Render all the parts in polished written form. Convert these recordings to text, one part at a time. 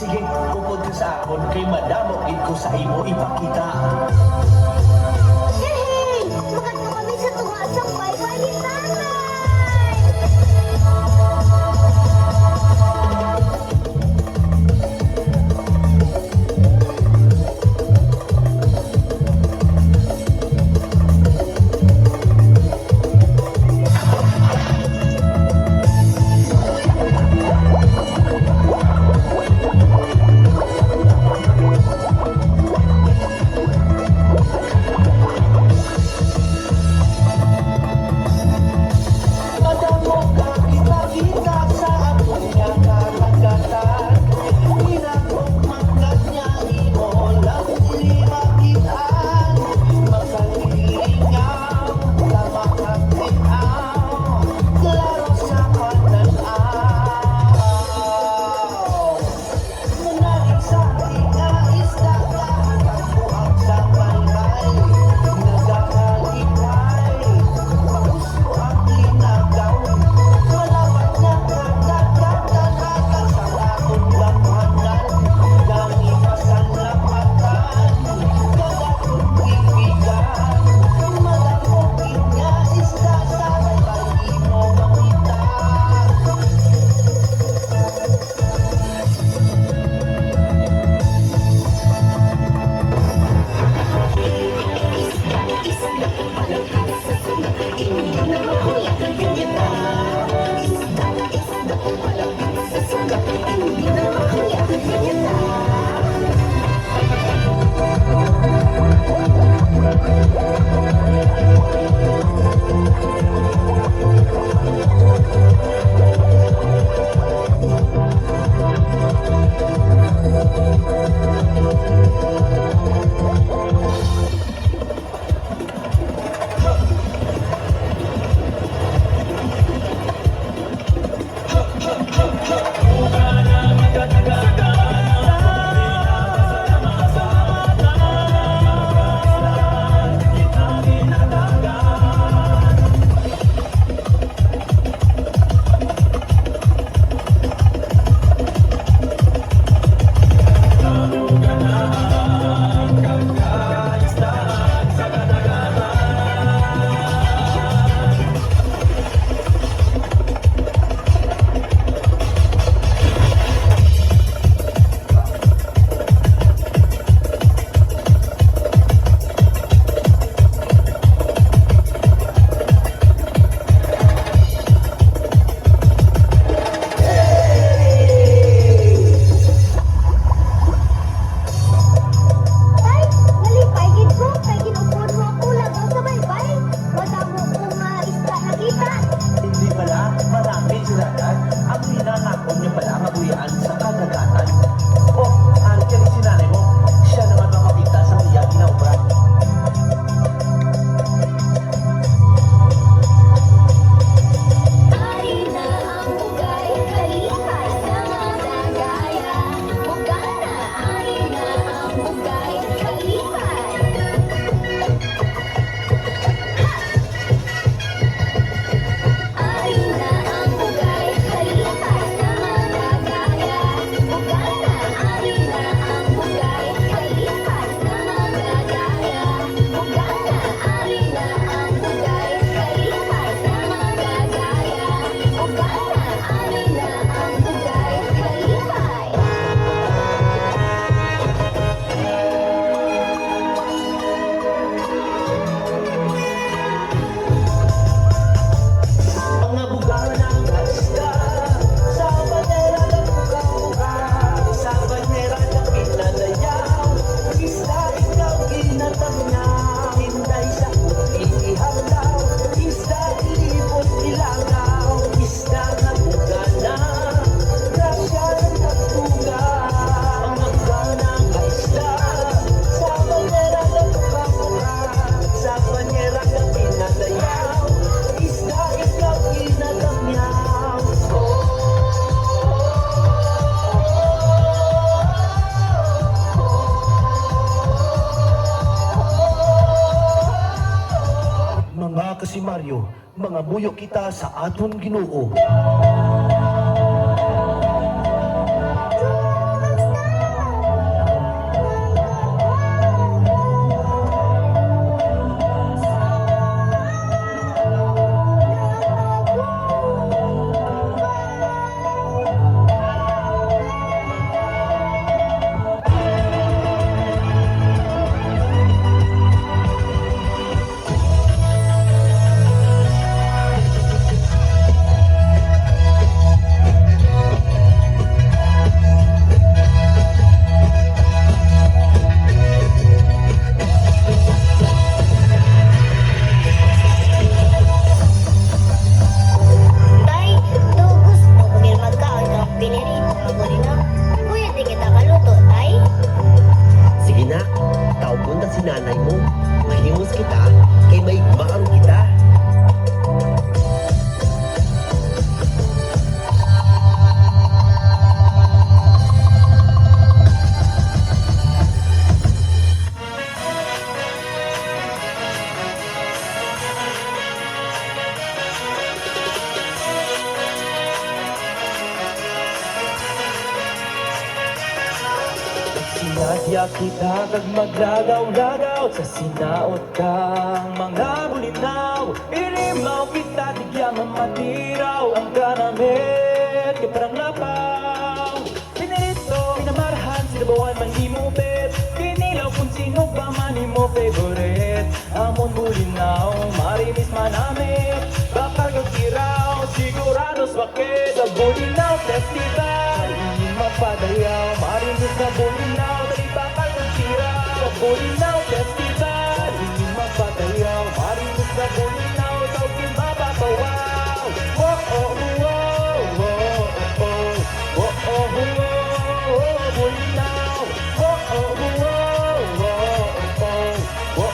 Sige, upod ka sa akon kay madamo ko sa imo ipakita. Hey! Makat mo kami sa tunga sa bye-bye ni Tatay! Si Mario, mga buyo kita sa aton Ginoo. Diyos Sinadya kita kag maglagaw-lagaw sa sinaot kang mga bulinaw. Irimaw kita tigyang matiraw ang kanamit kay parang lapaw. Pinirito, pinamarahan, sinabawan man di mo bet. Kinilaw kung sino ba man di mo favorite. Amon bulinaw, marimis manamit. Bakal kang tiraw, sigurado swakit sa bulinaw festival. Hindi magpadayaw, marimis na bulinaw. Dali bakal kang tiraw, sa bulinaw festival. Hindi magpadayaw, marimis na bulinaw. Tawagin mapapawaw. Oh oh oh oh oh oh oh oh oh bulinaw. Oh oh oh oh oh oh oh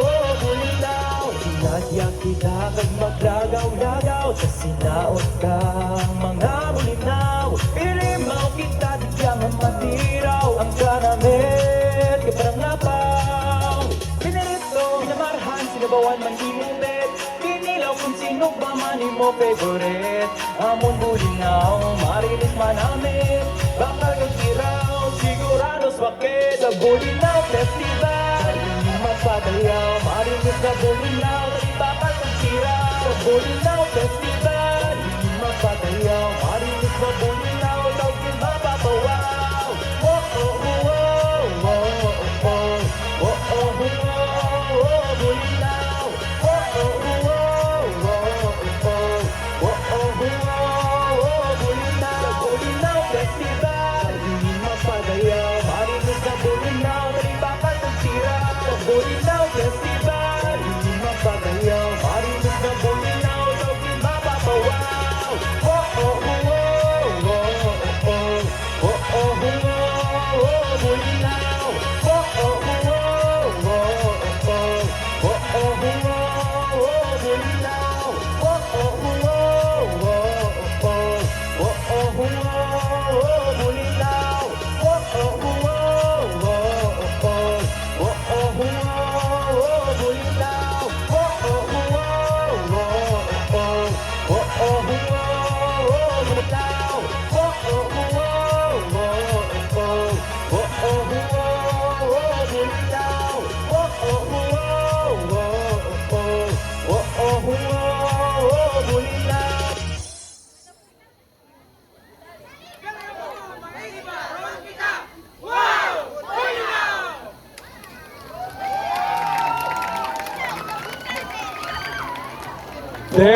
oh bulinaw. Sinadya kita kag maglagaw-lagaw sa sinaot kang mga bulinaw. Irimaw kita digyang matiraw ang kanamit kay parang lapaw. Pinirito, pinamarahan, sinabawan man di mo bet. Kinilaw kung sino ba man di mo favorite. Amon bulinaw, marilis manamit. Bakal kang tiraw, sigurado swakit sa bulinaw festival. Hindi magpadayaw, marilis na bulinaw. Dali bakal kang tiraw, sa bulinaw festival. Hindi magpadayaw, marilis na bulinaw. Tawagin mapapawaw. Oh oh oh oh oh oh oh oh oh bulinaw. Oh oh oh oh oh oh oh oh bulinaw. Sa bulinaw festival. Hindi magpadayaw, marilis na bulinaw. Dali bakal kang tiraw, sa bulinaw festival. Hindi magpadayaw, marilis na bulinaw. Tawagin mapapawaw. Oh oh oh oh oh oh oh oh oh bulinaw. Oh oh oh oh oh oh oh oh bulinaw. Oh oh oh oh oh oh oh bulinaw. Oh oh oh oh There